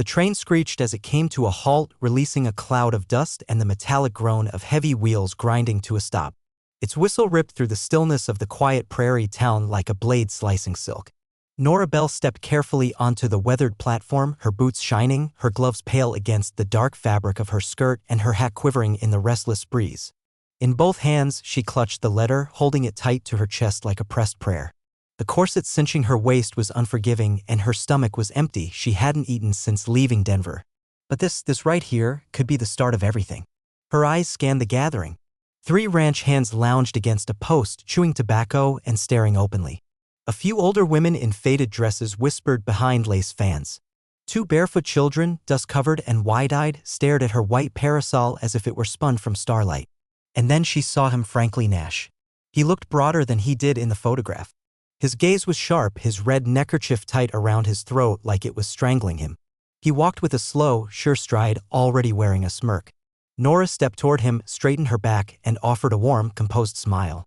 The train screeched as it came to a halt, releasing a cloud of dust and the metallic groan of heavy wheels grinding to a stop. Its whistle ripped through the stillness of the quiet prairie town like a blade slicing silk. Nora Bell stepped carefully onto the weathered platform, her boots shining, her gloves pale against the dark fabric of her skirt and her hat quivering in the restless breeze. In both hands, she clutched the letter, holding it tight to her chest like a pressed prayer. The corset cinching her waist was unforgiving and her stomach was empty. She hadn't eaten since leaving Denver. But this right here could be the start of everything. Her eyes scanned the gathering. 3 ranch hands lounged against a post, chewing tobacco and staring openly. A few older women in faded dresses whispered behind lace fans. 2 barefoot children, dust-covered and wide-eyed, stared at her white parasol as if it were spun from starlight. And then she saw him, Franklin Nash. He looked broader than he did in the photograph. His gaze was sharp, his red neckerchief tight around his throat like it was strangling him. He walked with a slow, sure stride, already wearing a smirk. Nora stepped toward him, straightened her back, and offered a warm, composed smile.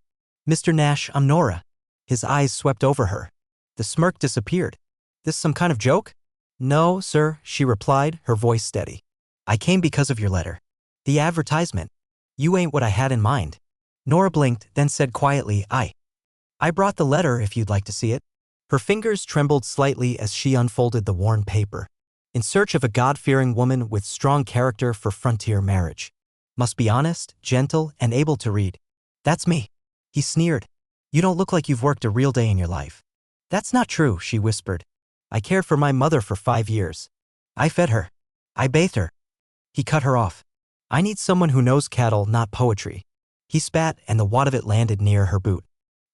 "Mr. Nash, I'm Nora." His eyes swept over her. The smirk disappeared. "This some kind of joke?" "No, sir," she replied, her voice steady. "I came because of your letter. The advertisement. You ain't what I had in mind." Nora blinked, then said quietly, I brought the letter if you'd like to see it." Her fingers trembled slightly as she unfolded the worn paper. "In search of a God-fearing woman with strong character for frontier marriage. Must be honest, gentle, and able to read." "That's me." He sneered. "You don't look like you've worked a real day in your life." "That's not true," she whispered. "I cared for my mother for 5 years. I fed her. I bathed her." He cut her off. "I need someone who knows cattle, not poetry." He spat, and the wad of it landed near her boot.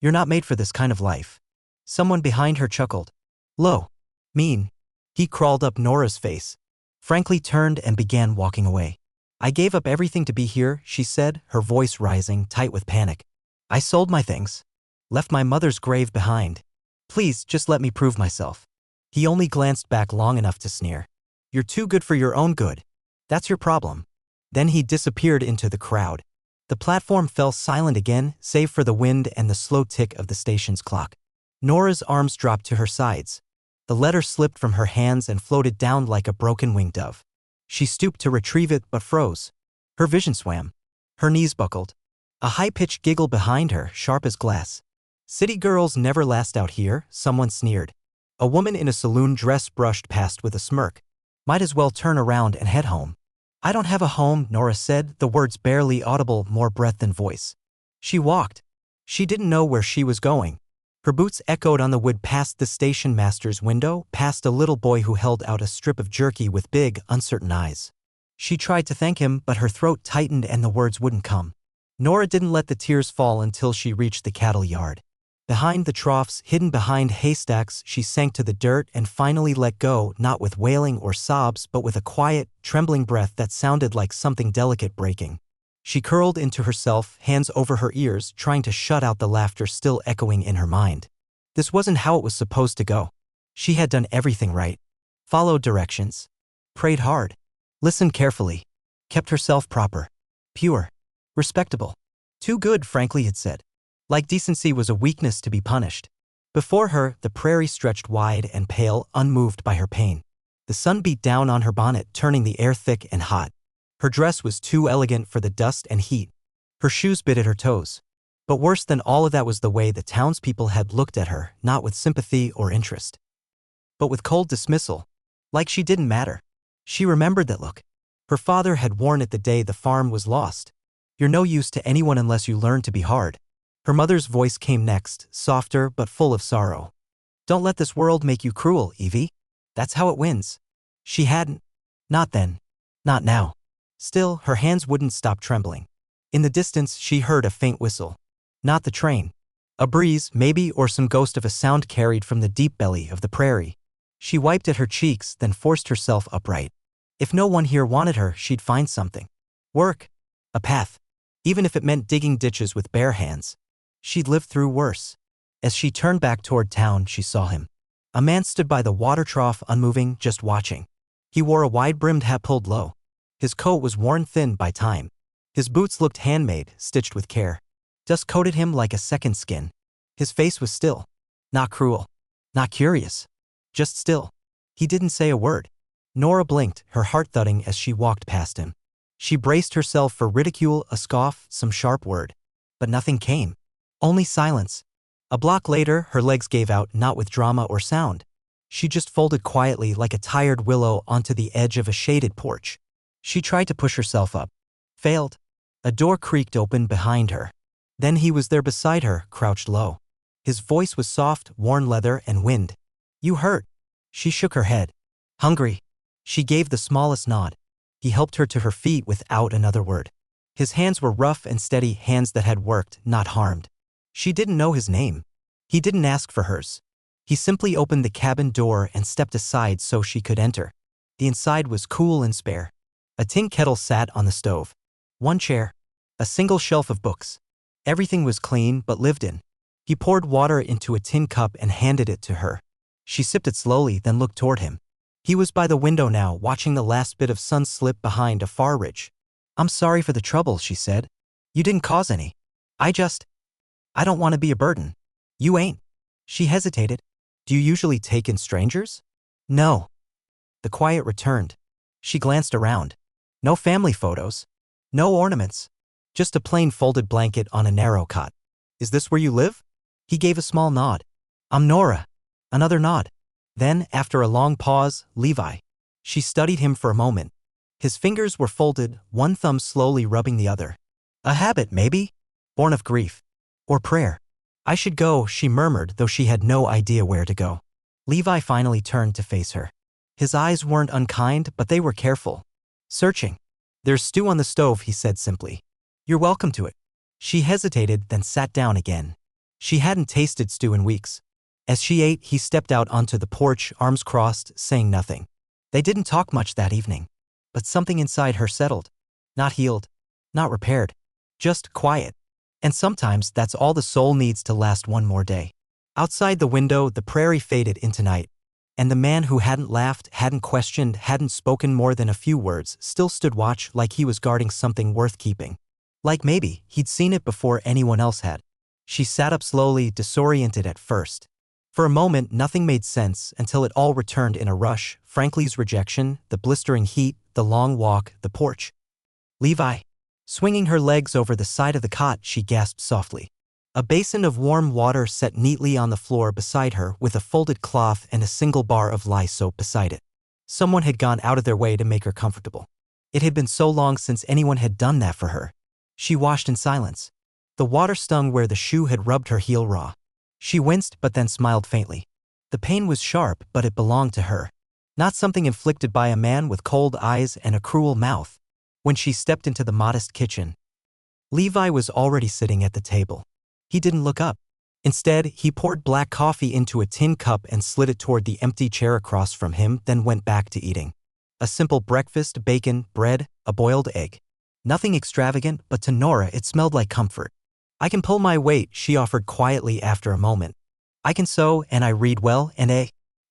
"You're not made for this kind of life." Someone behind her chuckled. "Low. Mean." He crawled up Nora's face. Frankly turned and began walking away. "I gave up everything to be here," she said, her voice rising, tight with panic. "I sold my things. Left my mother's grave behind. Please, just let me prove myself." He only glanced back long enough to sneer. "You're too good for your own good. That's your problem." Then he disappeared into the crowd. The platform fell silent again, save for the wind and the slow tick of the station's clock. Nora's arms dropped to her sides. The letter slipped from her hands and floated down like a broken-winged dove. She stooped to retrieve it but froze. Her vision swam. Her knees buckled. A high-pitched giggle behind her, sharp as glass. "City girls never last out here," someone sneered. A woman in a saloon dress brushed past with a smirk. "Might as well turn around and head home." "I don't have a home," Nora said, the words barely audible, more breath than voice. She walked. She didn't know where she was going. Her boots echoed on the wood past the station master's window, past a little boy who held out a strip of jerky with big, uncertain eyes. She tried to thank him, but her throat tightened and the words wouldn't come. Nora didn't let the tears fall until she reached the cattle yard. Behind the troughs, hidden behind haystacks, she sank to the dirt and finally let go, not with wailing or sobs, but with a quiet, trembling breath that sounded like something delicate breaking. She curled into herself, hands over her ears, trying to shut out the laughter still echoing in her mind. This wasn't how it was supposed to go. She had done everything right. Followed directions. Prayed hard. Listened carefully. Kept herself proper. Pure. Respectable. Too good, Franklin had said. Like decency was a weakness to be punished. Before her, the prairie stretched wide and pale, unmoved by her pain. The sun beat down on her bonnet, turning the air thick and hot. Her dress was too elegant for the dust and heat. Her shoes bit at her toes. But worse than all of that was the way the townspeople had looked at her, not with sympathy or interest, but with cold dismissal, like she didn't matter. She remembered that look. Her father had worn it the day the farm was lost. "You're no use to anyone unless you learn to be hard." Her mother's voice came next, softer but full of sorrow. "Don't let this world make you cruel, Evie. That's how it wins." She hadn't. Not then. Not now. Still, her hands wouldn't stop trembling. In the distance, she heard a faint whistle. Not the train. A breeze, maybe, or some ghost of a sound carried from the deep belly of the prairie. She wiped at her cheeks, then forced herself upright. If no one here wanted her, she'd find something. Work. A path. Even if it meant digging ditches with bare hands. She'd lived through worse. As she turned back toward town, she saw him. A man stood by the water trough, unmoving, just watching. He wore a wide-brimmed hat pulled low. His coat was worn thin by time. His boots looked handmade, stitched with care. Dust coated him like a second skin. His face was still. Not cruel. Not curious. Just still. He didn't say a word. Nora blinked, her heart thudding as she walked past him. She braced herself for ridicule, a scoff, some sharp word. But nothing came. Only silence. A block later, her legs gave out, not with drama or sound. She just folded quietly like a tired willow onto the edge of a shaded porch. She tried to push herself up. Failed. A door creaked open behind her. Then he was there beside her, crouched low. His voice was soft, worn leather and wind. "You hurt." She shook her head. "Hungry." She gave the smallest nod. He helped her to her feet without another word. His hands were rough and steady, hands that had worked, not harmed. She didn't know his name. He didn't ask for hers. He simply opened the cabin door and stepped aside so she could enter. The inside was cool and spare. A tin kettle sat on the stove. One chair. A single shelf of books. Everything was clean but lived in. He poured water into a tin cup and handed it to her. She sipped it slowly, then looked toward him. He was by the window now, watching the last bit of sun slip behind a far ridge. "I'm sorry for the trouble," she said. "You didn't cause any. I don't want to be a burden." "You ain't." She hesitated. "Do you usually take in strangers?" "No." The quiet returned. She glanced around. No family photos. No ornaments. Just a plain folded blanket on a narrow cot. "Is this where you live?" He gave a small nod. "I'm Nora." Another nod. Then, after a long pause, "Levi." She studied him for a moment. His fingers were folded, one thumb slowly rubbing the other. "A habit, maybe? Born of grief. Or prayer." "I should go," she murmured, though she had no idea where to go. Levi finally turned to face her. His eyes weren't unkind, but they were careful. Searching. "There's stew on the stove," he said simply. "You're welcome to it." She hesitated, then sat down again. She hadn't tasted stew in weeks. As she ate, he stepped out onto the porch, arms crossed, saying nothing. They didn't talk much that evening. But something inside her settled. Not healed. Not repaired. Just quiet. And sometimes that's all the soul needs to last one more day. Outside the window, the prairie faded into night. And the man who hadn't laughed, hadn't questioned, hadn't spoken more than a few words, still stood watch, like he was guarding something worth keeping. Like maybe he'd seen it before anyone else had. She sat up slowly, disoriented at first. For a moment, nothing made sense until it all returned in a rush. Frankly's rejection, the blistering heat, the long walk, the porch. "Levi." Swinging her legs over the side of the cot, she gasped softly. A basin of warm water set neatly on the floor beside her, with a folded cloth and a single bar of lye soap beside it. Someone had gone out of their way to make her comfortable. It had been so long since anyone had done that for her. She washed in silence. The water stung where the shoe had rubbed her heel raw. She winced but then smiled faintly. The pain was sharp, but it belonged to her. Not something inflicted by a man with cold eyes and a cruel mouth. When she stepped into the modest kitchen, Levi was already sitting at the table. He didn't look up. Instead, he poured black coffee into a tin cup and slid it toward the empty chair across from him, then went back to eating. A simple breakfast, bacon, bread, a boiled egg. Nothing extravagant, but to Nora it smelled like comfort. "I can pull my weight," she offered quietly after a moment. "I can sew, and I read well, and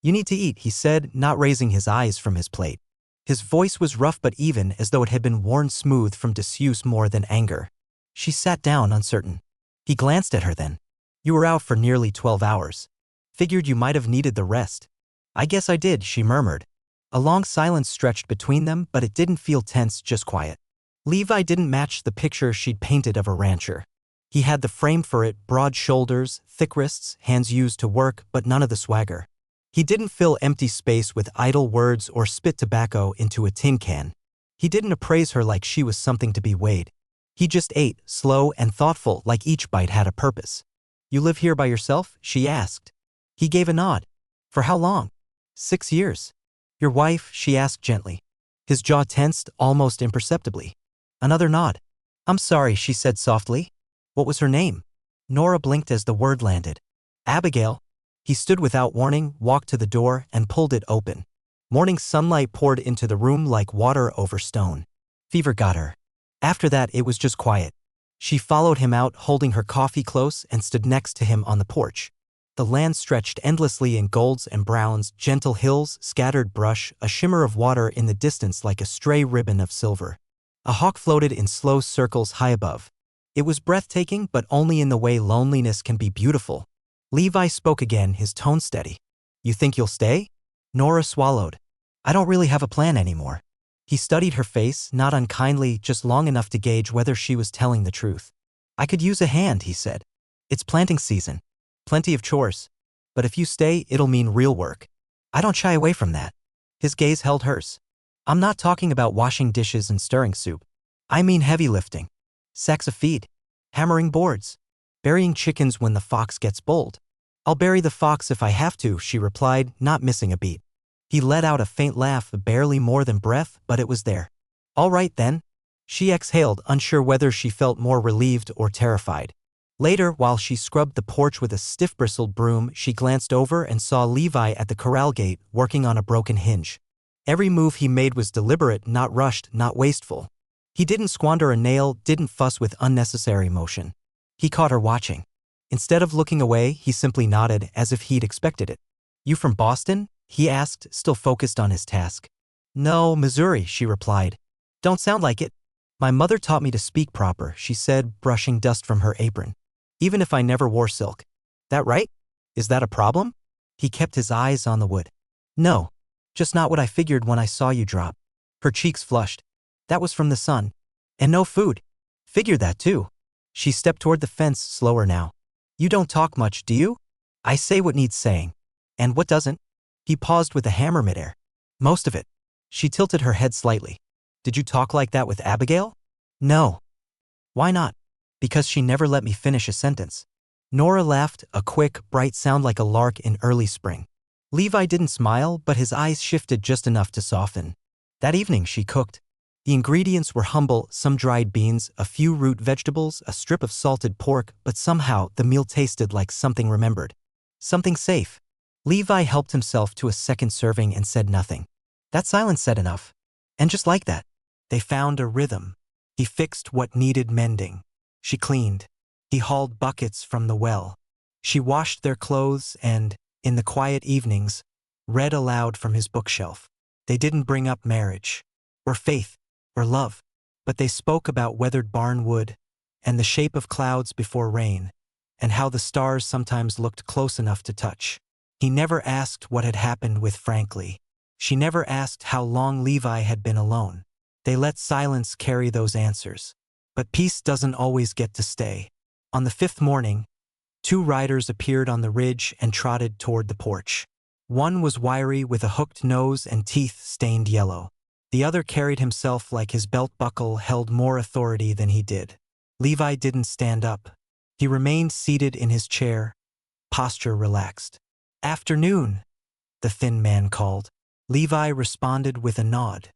you need to eat," he said, not raising his eyes from his plate. His voice was rough but even, as though it had been worn smooth from disuse more than anger. She sat down, uncertain. He glanced at her then. "You were out for nearly 12 hours. Figured you might have needed the rest." "I guess I did," she murmured. A long silence stretched between them, but it didn't feel tense, just quiet. Levi didn't match the picture she'd painted of a rancher. He had the frame for it, broad shoulders, thick wrists, hands used to work, but none of the swagger. He didn't fill empty space with idle words or spit tobacco into a tin can. He didn't appraise her like she was something to be weighed. He just ate, slow and thoughtful, like each bite had a purpose. "You live here by yourself?" she asked. He gave a nod. "For how long?" 6 years. "Your wife?" she asked gently. His jaw tensed, almost imperceptibly. Another nod. "I'm sorry," she said softly. "What was her name?" Nora blinked as the word landed. "Abigail." He stood without warning, walked to the door, and pulled it open. Morning sunlight poured into the room like water over stone. Fever got her. After that, it was just quiet. She followed him out, holding her coffee close, and stood next to him on the porch. The land stretched endlessly in golds and browns, gentle hills, scattered brush, a shimmer of water in the distance like a stray ribbon of silver. A hawk floated in slow circles high above. It was breathtaking, but only in the way loneliness can be beautiful. Levi spoke again, his tone steady. "You think you'll stay?" Nora swallowed. I don't really have a plan anymore. He studied her face, not unkindly, just long enough to gauge whether she was telling the truth. I could use a hand, he said. It's planting season. Plenty of chores. But if you stay, it'll mean real work. I don't shy away from that. His gaze held hers. I'm not talking about washing dishes and stirring soup. I mean heavy lifting. Sacks of feed. Hammering boards. Burying chickens when the fox gets bold. I'll bury the fox if I have to, she replied, not missing a beat. He let out a faint laugh, barely more than breath, but it was there. All right then. She exhaled, unsure whether she felt more relieved or terrified. Later, while she scrubbed the porch with a stiff-bristled broom, she glanced over and saw Levi at the corral gate, working on a broken hinge. Every move he made was deliberate, not rushed, not wasteful. He didn't squander a nail, didn't fuss with unnecessary motion. He caught her watching. Instead of looking away, he simply nodded, as if he'd expected it. You from Boston? He asked, still focused on his task. No, Missouri, she replied. Don't sound like it. My mother taught me to speak proper, she said, brushing dust from her apron. Even if I never wore silk. That right? Is that a problem? He kept his eyes on the wood. No. Just not what I figured when I saw you drop. Her cheeks flushed. That was from the sun. And no food. Figured that too. She stepped toward the fence, slower now. You don't talk much, do you? I say what needs saying. And what doesn't? He paused with a hammer midair. Most of it. She tilted her head slightly. Did you talk like that with Abigail? No. Why not? Because she never let me finish a sentence. Nora laughed, a quick, bright sound like a lark in early spring. Levi didn't smile, but his eyes shifted just enough to soften. That evening she cooked. The ingredients were humble, some dried beans, a few root vegetables, a strip of salted pork, but somehow the meal tasted like something remembered. Something safe. Levi helped himself to a second serving and said nothing. That silence said enough. And just like that, they found a rhythm. He fixed what needed mending. She cleaned. He hauled buckets from the well. She washed their clothes and, in the quiet evenings, read aloud from his bookshelf. They didn't bring up marriage, or faith, or love, but they spoke about weathered barn wood, and the shape of clouds before rain, and how the stars sometimes looked close enough to touch. He never asked what had happened with Frankly. She never asked how long Levi had been alone. They let silence carry those answers. But peace doesn't always get to stay. On the fifth morning, 2 riders appeared on the ridge and trotted toward the porch. One was wiry with a hooked nose and teeth stained yellow. The other carried himself like his belt buckle held more authority than he did. Levi didn't stand up. He remained seated in his chair, posture relaxed. Afternoon, the thin man called. Levi responded with a nod.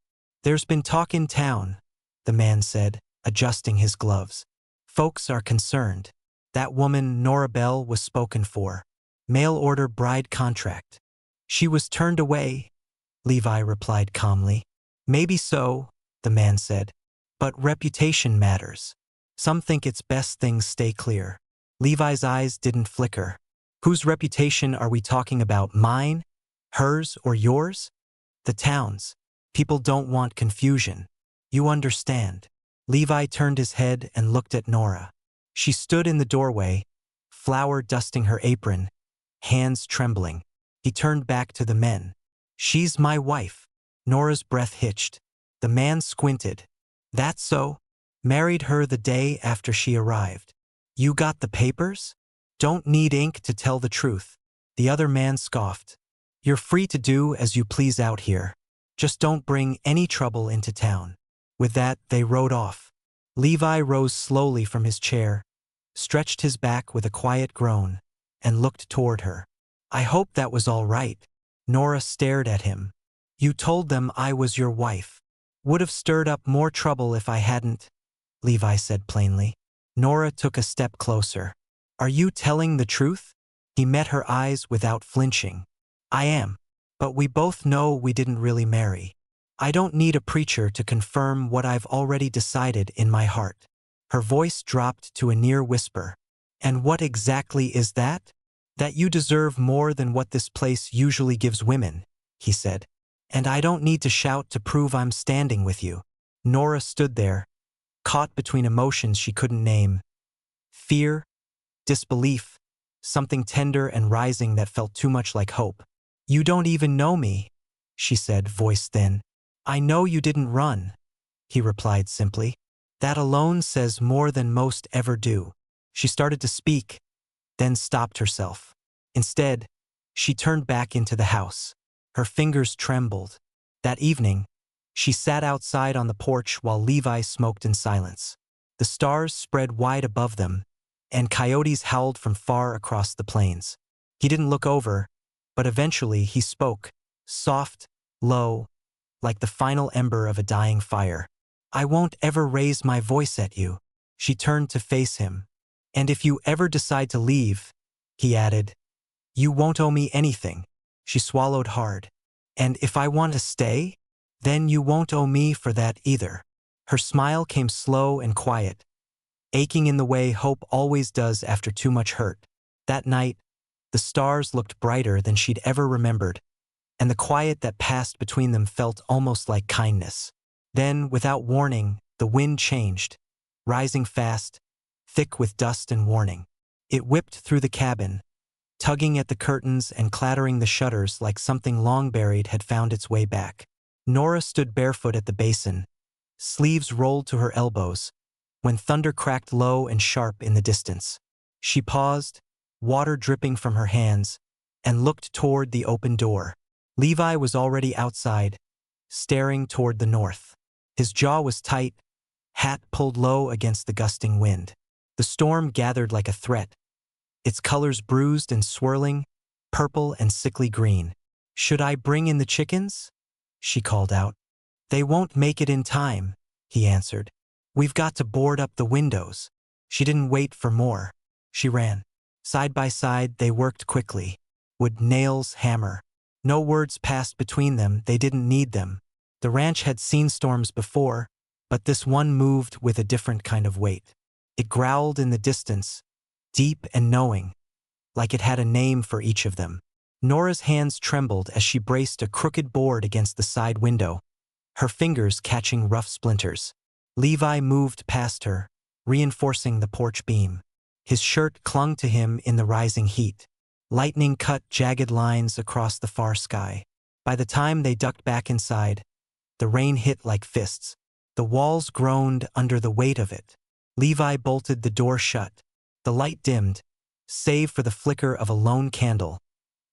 There's been talk in town, the man said, adjusting his gloves. Folks are concerned. That woman, Nora Bell, was spoken for. Mail order bride contract. She was turned away, Levi replied calmly. Maybe so, the man said. But reputation matters. Some think it's best things stay clear. Levi's eyes didn't flicker. Whose reputation are we talking about, mine, hers, or yours? The town's. People don't want confusion. You understand. Levi turned his head and looked at Nora. She stood in the doorway, flour dusting her apron, hands trembling. He turned back to the men. She's my wife. Nora's breath hitched. The man squinted. That's so? Married her the day after she arrived. You got the papers? Don't need ink to tell the truth. The other man scoffed. You're free to do as you please out here. Just don't bring any trouble into town. With that, they rode off. Levi rose slowly from his chair, stretched his back with a quiet groan, and looked toward her. I hope that was all right. Nora stared at him. You told them I was your wife. Would have stirred up more trouble if I hadn't, Levi said plainly. Nora took a step closer. Are you telling the truth? He met her eyes without flinching. I am. But we both know we didn't really marry. I don't need a preacher to confirm what I've already decided in my heart. Her voice dropped to a near whisper. And what exactly is that? That you deserve more than what this place usually gives women, he said. And I don't need to shout to prove I'm standing with you. Nora stood there, caught between emotions she couldn't name. Fear, disbelief, something tender and rising that felt too much like hope. You don't even know me, she said, voice thin. I know you didn't run, he replied simply. That alone says more than most ever do. She started to speak, then stopped herself. Instead, she turned back into the house. Her fingers trembled. That evening, she sat outside on the porch while Levi smoked in silence. The stars spread wide above them, and coyotes howled from far across the plains. He didn't look over, but eventually he spoke, soft, low, like the final ember of a dying fire. I won't ever raise my voice at you. She turned to face him. And if you ever decide to leave, he added, you won't owe me anything. She swallowed hard. And if I want to stay, then you won't owe me for that either. Her smile came slow and quiet, aching in the way hope always does after too much hurt. That night, the stars looked brighter than she'd ever remembered, and the quiet that passed between them felt almost like kindness. Then, without warning, the wind changed, rising fast, thick with dust and warning. It whipped through the cabin, tugging at the curtains and clattering the shutters like something long buried had found its way back. Nora stood barefoot at the basin, sleeves rolled to her elbows, when thunder cracked low and sharp in the distance. She paused, water dripping from her hands, and looked toward the open door. Levi was already outside, staring toward the north. His jaw was tight, hat pulled low against the gusting wind. The storm gathered like a threat, its colors bruised and swirling, purple and sickly green. Should I bring in the chickens? She called out. They won't make it in time, he answered. We've got to board up the windows. She didn't wait for more. She ran. Side by side, they worked quickly. Wood, nails, hammer. No words passed between them, they didn't need them. The ranch had seen storms before, but this one moved with a different kind of weight. It growled in the distance, deep and knowing, like it had a name for each of them. Nora's hands trembled as she braced a crooked board against the side window, her fingers catching rough splinters. Levi moved past her, reinforcing the porch beam. His shirt clung to him in the rising heat. Lightning cut jagged lines across the far sky. By the time they ducked back inside, the rain hit like fists. The walls groaned under the weight of it. Levi bolted the door shut. The light dimmed, save for the flicker of a lone candle,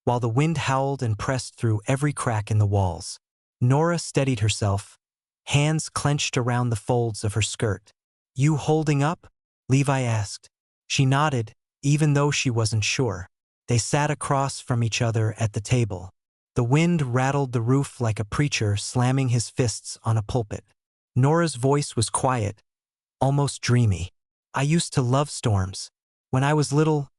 while the wind howled and pressed through every crack in the walls. Nora steadied herself, hands clenched around the folds of her skirt. You holding up? Levi asked. She nodded, even though she wasn't sure. They sat across from each other at the table. The wind rattled the roof like a preacher slamming his fists on a pulpit. Nora's voice was quiet, almost dreamy. I used to love storms. When I was little,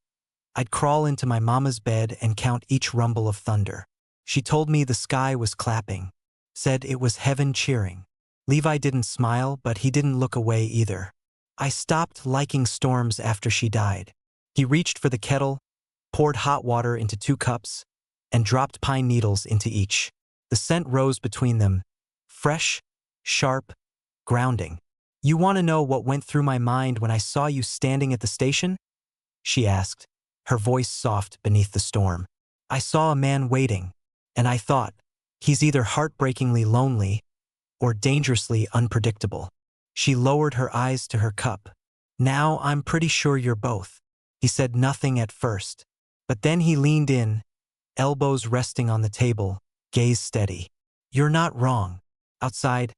I'd crawl into my mama's bed and count each rumble of thunder. She told me the sky was clapping, said it was heaven cheering. Levi didn't smile, but he didn't look away either. I stopped liking storms after she died. He reached for the kettle, poured hot water into 2 cups, and dropped pine needles into each. The scent rose between them, fresh, sharp, grounding. You want to know what went through my mind when I saw you standing at the station? She asked, her voice soft beneath the storm. I saw a man waiting, and I thought, he's either heartbreakingly lonely or dangerously unpredictable. She lowered her eyes to her cup. Now I'm pretty sure you're both. He said nothing at first, but then he leaned in, elbows resting on the table, gaze steady. You're not wrong. Outside,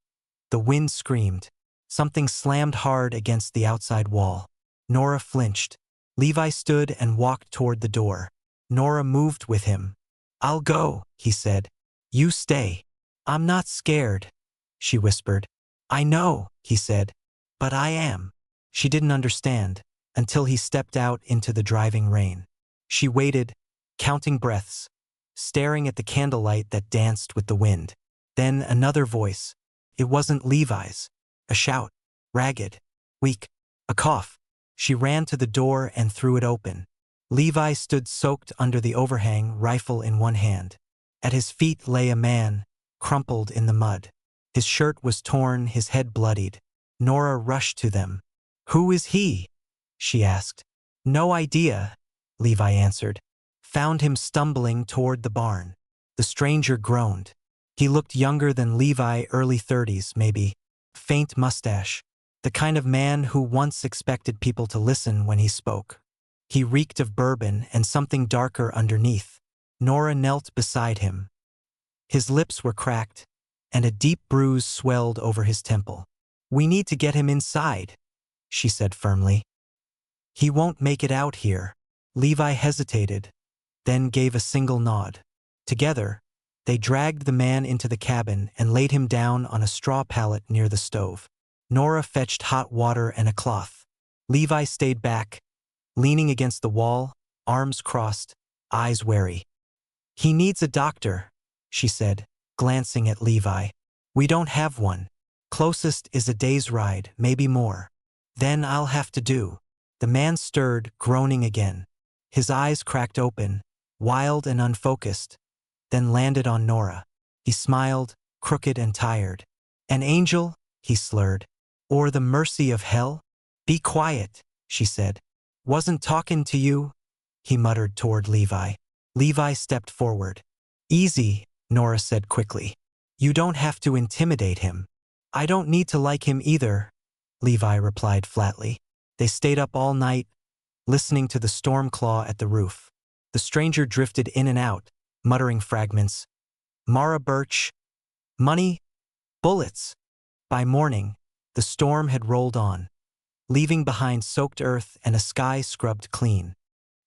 the wind screamed. Something slammed hard against the outside wall. Nora flinched. Levi stood and walked toward the door. Nora moved with him. I'll go, he said. You stay. I'm not scared, she whispered. I know, he said, but I am. She didn't understand until he stepped out into the driving rain. She waited, counting breaths, staring at the candlelight that danced with the wind. Then another voice. It wasn't Levi's. A shout, ragged, weak, a cough. She ran to the door and threw it open. Levi stood soaked under the overhang, rifle in one hand. At his feet lay a man, crumpled in the mud. His shirt was torn, his head bloodied. Nora rushed to them. Who is he? She asked. No idea, Levi answered. Found him stumbling toward the barn. The stranger groaned. He looked younger than Levi, early 30s, maybe. Faint mustache. The kind of man who once expected people to listen when he spoke. He reeked of bourbon and something darker underneath. Nora knelt beside him. His lips were cracked, and a deep bruise swelled over his temple. "We need to get him inside," she said firmly. "He won't make it out here." Levi hesitated, then gave a single nod. Together, they dragged the man into the cabin and laid him down on a straw pallet near the stove. Nora fetched hot water and a cloth. Levi stayed back, leaning against the wall, arms crossed, eyes wary. "He needs a doctor," she said, glancing at Levi. "We don't have one. Closest is a day's ride, maybe more. Then I'll have to do." The man stirred, groaning again. His eyes cracked open, wild and unfocused, then landed on Nora. He smiled, crooked and tired. "An angel?" he slurred. "Or the mercy of hell?" "Be quiet," she said. "Wasn't talking to you," he muttered toward Levi. Levi stepped forward. "Easy," Nora said quickly. "You don't have to intimidate him." "I don't need to like him either," Levi replied flatly. They stayed up all night, listening to the storm claw at the roof. The stranger drifted in and out, muttering fragments. "Mara Birch. Money. Bullets." By morning, the storm had rolled on, leaving behind soaked earth and a sky scrubbed clean.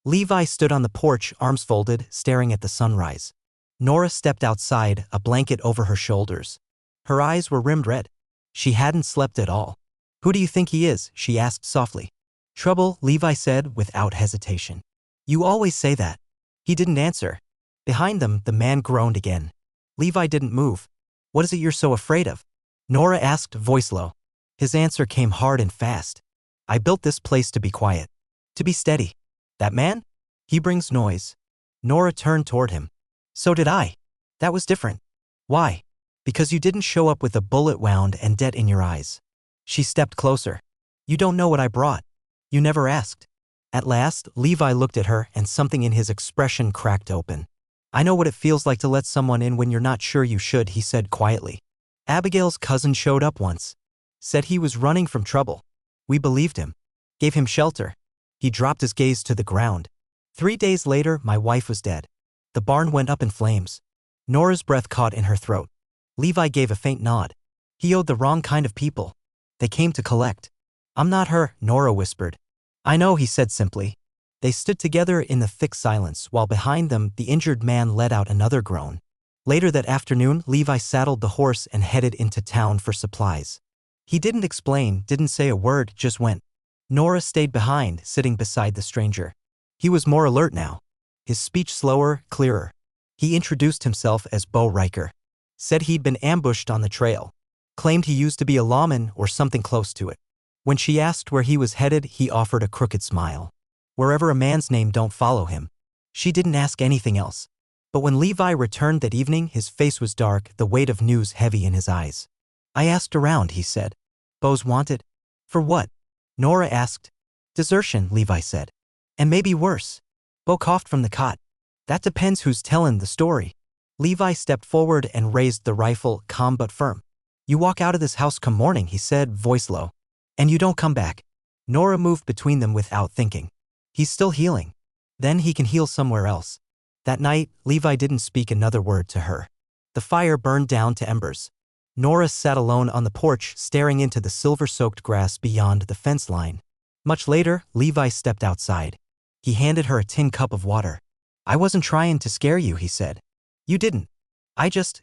Levi stood on the porch, arms folded, staring at the sunrise. Nora stepped outside, a blanket over her shoulders. Her eyes were rimmed red. She hadn't slept at all. "Who do you think he is?" she asked softly. "Trouble," Levi said without hesitation. "You always say that." He didn't answer. Behind them, the man groaned again. Levi didn't move. "What is it you're so afraid of?" Nora asked, voice low. His answer came hard and fast. "I built this place to be quiet. To be steady. That man? He brings noise." Nora turned toward him. "So did I. That was different." "Why?" "Because you didn't show up with a bullet wound and debt in your eyes." She stepped closer. "You don't know what I brought. You never asked." At last, Levi looked at her and something in his expression cracked open. "I know what it feels like to let someone in when you're not sure you should," he said quietly. "Abigail's cousin showed up once. Said he was running from trouble. We believed him. Gave him shelter." He dropped his gaze to the ground. 3 days later, my wife was dead. The barn went up in flames. Nora's breath caught in her throat. Levi gave a faint nod. "He owed the wrong kind of people. They came to collect." "I'm not her," Nora whispered. "I know," he said simply. They stood together in the thick silence, while behind them the injured man let out another groan. Later that afternoon, Levi saddled the horse and headed into town for supplies. He didn't explain, didn't say a word, just went. Nora stayed behind, sitting beside the stranger. He was more alert now. His speech slower, clearer. He introduced himself as Bo Riker. Said he'd been ambushed on the trail. Claimed he used to be a lawman or something close to it. When she asked where he was headed, he offered a crooked smile. Wherever a man's name don't follow him. She didn't ask anything else. But when Levi returned that evening, his face was dark, the weight of news heavy in his eyes. "I asked around," he said. "Bo's wanted." "For what?" Nora asked. "Desertion," Levi said. "And maybe worse." Bo coughed from the cot. "That depends who's tellin' the story." Levi stepped forward and raised the rifle, calm but firm. "You walk out of this house come morning," he said, voice low. "And you don't come back." Nora moved between them without thinking. "He's still healing. Then he can heal somewhere else." That night, Levi didn't speak another word to her. The fire burned down to embers. Nora sat alone on the porch, staring into the silver-soaked grass beyond the fence line. Much later, Levi stepped outside. He handed her a tin cup of water. "I wasn't trying to scare you," he said. "You didn't.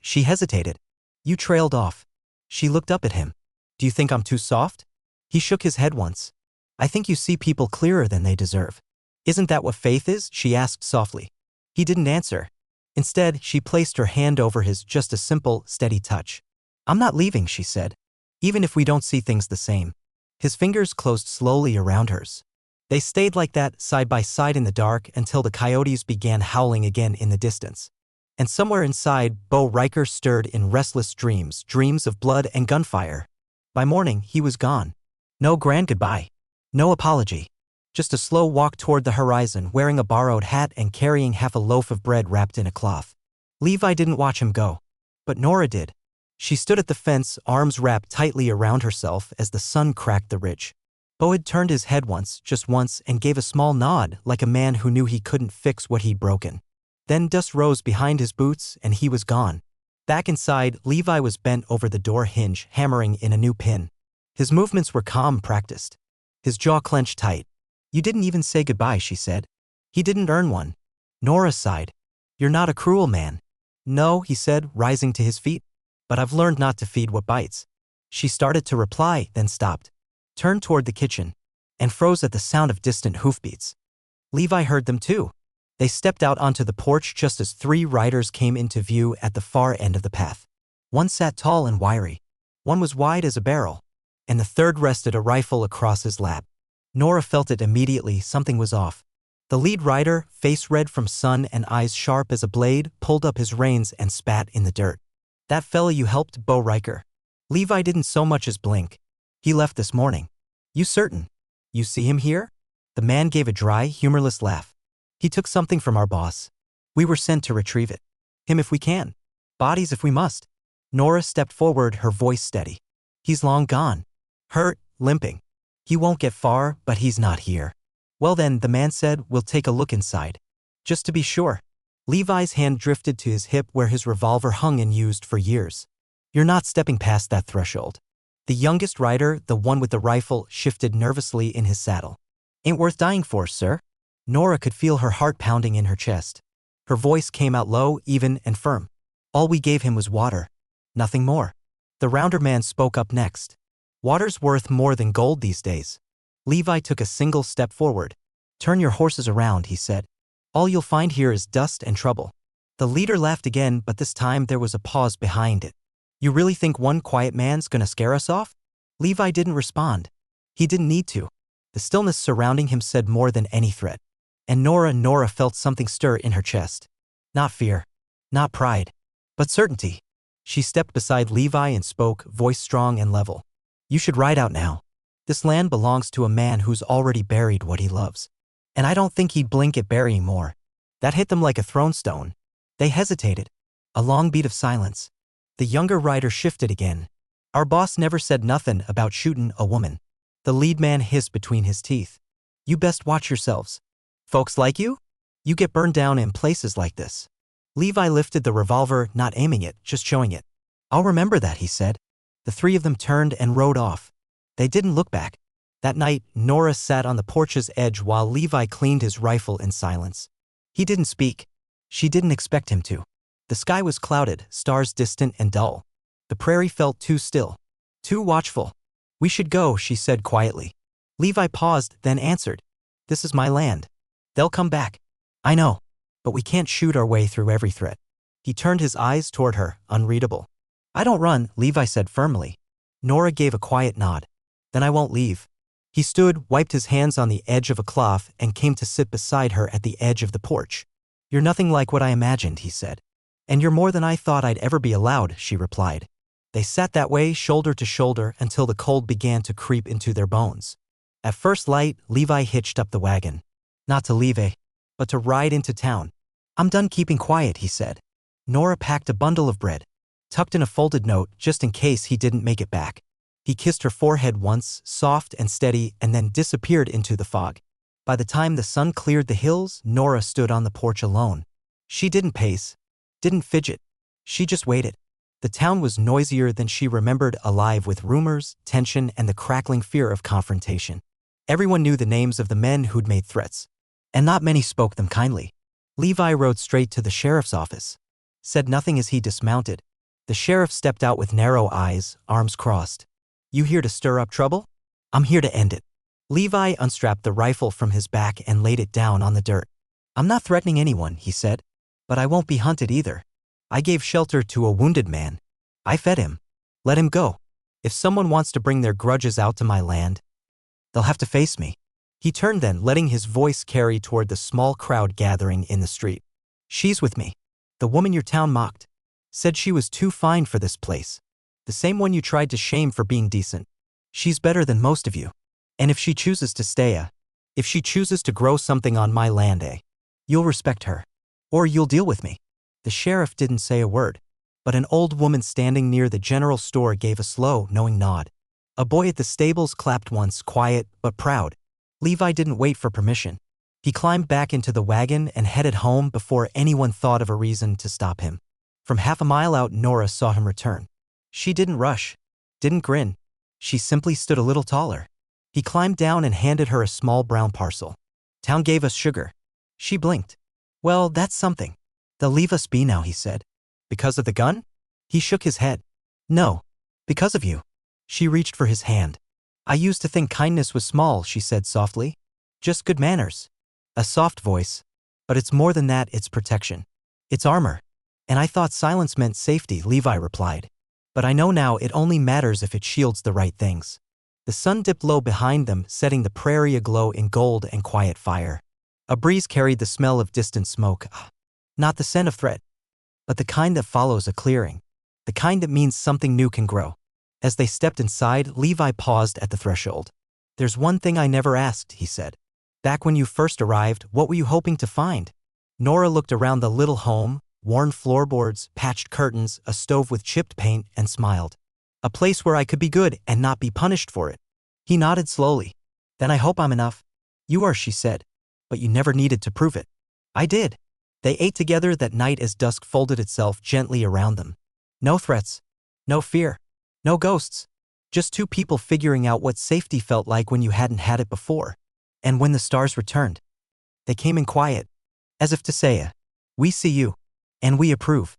She hesitated. You trailed off." She looked up at him. "Do you think I'm too soft?" He shook his head once. "I think you see people clearer than they deserve." "Isn't that what faith is?" she asked softly. He didn't answer. Instead, she placed her hand over his, just a simple, steady touch. "I'm not leaving," she said. "Even if we don't see things the same." His fingers closed slowly around hers. They stayed like that, side by side in the dark, until the coyotes began howling again in the distance. And somewhere inside, Bo Riker stirred in restless dreams, dreams of blood and gunfire. By morning, he was gone. No grand goodbye. No apology. Just a slow walk toward the horizon, wearing a borrowed hat and carrying half a loaf of bread wrapped in a cloth. Levi didn't watch him go. But Nora did. She stood at the fence, arms wrapped tightly around herself as the sun cracked the ridge. Boyd turned his head once, just once, and gave a small nod, like a man who knew he couldn't fix what he'd broken. Then dust rose behind his boots, and he was gone. Back inside, Levi was bent over the door hinge, hammering in a new pin. His movements were calm, practiced. His jaw clenched tight. "You didn't even say goodbye," she said. "He didn't earn one." Nora sighed. "You're not a cruel man." "No," he said, rising to his feet. "But I've learned not to feed what bites." She started to reply, then stopped, turned toward the kitchen, and froze at the sound of distant hoofbeats. Levi heard them too. They stepped out onto the porch just as 3 riders came into view at the far end of the path. One sat tall and wiry. One was wide as a barrel, and the third rested a rifle across his lap. Nora felt it immediately, something was off. The lead rider, face red from sun and eyes sharp as a blade, pulled up his reins and spat in the dirt. "That fella you helped, Bo Riker?" Levi didn't so much as blink. "He left this morning." "You certain? You see him here?" The man gave a dry, humorless laugh. "He took something from our boss. We were sent to retrieve it. Him if we can. Bodies if we must." Nora stepped forward, her voice steady. "He's long gone. Hurt, limping. He won't get far, but he's not here." "Well then," the man said, "we'll take a look inside. Just to be sure." Levi's hand drifted to his hip where his revolver hung unused for years. "You're not stepping past that threshold." The youngest rider, the one with the rifle, shifted nervously in his saddle. "Ain't worth dying for, sir." Nora could feel her heart pounding in her chest. Her voice came out low, even, and firm. "All we gave him was water. Nothing more." The rounder man spoke up next. "Water's worth more than gold these days." Levi took a single step forward. "Turn your horses around," he said. "All you'll find here is dust and trouble." The leader laughed again, but this time there was a pause behind it. "You really think one quiet man's gonna scare us off?" Levi didn't respond. He didn't need to. The stillness surrounding him said more than any threat. And Nora felt something stir in her chest. Not fear. Not pride. But certainty. She stepped beside Levi and spoke, voice strong and level. "You should ride out now. This land belongs to a man who's already buried what he loves. And I don't think he'd blink at burying more." That hit them like a thrown stone. They hesitated. A long beat of silence. The younger rider shifted again. "Our boss never said nothin' about shootin' a woman." The lead man hissed between his teeth. "You best watch yourselves. Folks like you? You get burned down in places like this." Levi lifted the revolver, not aiming it, just showing it. "I'll remember that," he said. The 3 of them turned and rode off. They didn't look back. That night, Nora sat on the porch's edge while Levi cleaned his rifle in silence. He didn't speak. She didn't expect him to. The sky was clouded, stars distant and dull. The prairie felt too still, too watchful. "We should go," she said quietly. Levi paused, then answered. "This is my land. They'll come back. I know. But we can't shoot our way through every threat." He turned his eyes toward her, unreadable. "I don't run," Levi said firmly. Nora gave a quiet nod. "Then I won't leave." He stood, wiped his hands on the edge of a cloth, and came to sit beside her at the edge of the porch. "You're nothing like what I imagined," he said. "And you're more than I thought I'd ever be allowed," she replied. They sat that way, shoulder to shoulder, until the cold began to creep into their bones. At first light, Levi hitched up the wagon. Not to leave, but to ride into town. "I'm done keeping quiet," he said. Nora packed a bundle of bread, tucked in a folded note just in case he didn't make it back. He kissed her forehead once, soft and steady, and then disappeared into the fog. By the time the sun cleared the hills, Nora stood on the porch alone. She didn't pace, didn't fidget. She just waited. The town was noisier than she remembered, alive with rumors, tension, and the crackling fear of confrontation. Everyone knew the names of the men who'd made threats, and not many spoke them kindly. Levi rode straight to the sheriff's office, said nothing as he dismounted. The sheriff stepped out with narrow eyes, arms crossed. "You here to stir up trouble?" "I'm here to end it." Levi unstrapped the rifle from his back and laid it down on the dirt. "I'm not threatening anyone," he said, "but I won't be hunted either. I gave shelter to a wounded man. I fed him. Let him go. If someone wants to bring their grudges out to my land, they'll have to face me." He turned then, letting his voice carry toward the small crowd gathering in the street. "She's with me. The woman your town mocked. Said she was too fine for this place. The same one you tried to shame for being decent. She's better than most of you. And if she chooses to stay, if she chooses to grow something on my land, you'll respect her. Or you'll deal with me." The sheriff didn't say a word. but an old woman standing near the general store gave a slow, knowing nod. A boy at the stables clapped once, quiet but proud. Levi didn't wait for permission. He climbed back into the wagon and headed home before anyone thought of a reason to stop him. From half a mile out, Nora saw him return. She didn't rush, didn't grin. She simply stood a little taller. He climbed down and handed her a small brown parcel. "Town gave us sugar." She blinked. "Well, that's something." "They'll leave us be now," he said. "Because of the gun?" He shook his head. "No, because of you." She reached for his hand. "I used to think kindness was small," she said softly. "Just good manners." A soft voice. "But it's more than that, it's protection. It's armor." "And I thought silence meant safety," Levi replied. "But I know now it only matters if it shields the right things." The sun dipped low behind them, setting the prairie aglow in gold and quiet fire. A breeze carried the smell of distant smoke. Not the scent of threat, but the kind that follows a clearing. The kind that means something new can grow. As they stepped inside, Levi paused at the threshold. "There's one thing I never asked," he said. "Back when you first arrived, what were you hoping to find?" Nora looked around the little home, worn floorboards, patched curtains, a stove with chipped paint, and smiled. "A place where I could be good and not be punished for it." He nodded slowly. "Then I hope I'm enough." "You are," she said. "But you never needed to prove it." "I did." They ate together that night as dusk folded itself gently around them. No threats. No fear. No ghosts. Just two people figuring out what safety felt like when you hadn't had it before. And when the stars returned, they came in quiet, as if to say, "We see you, and we approve."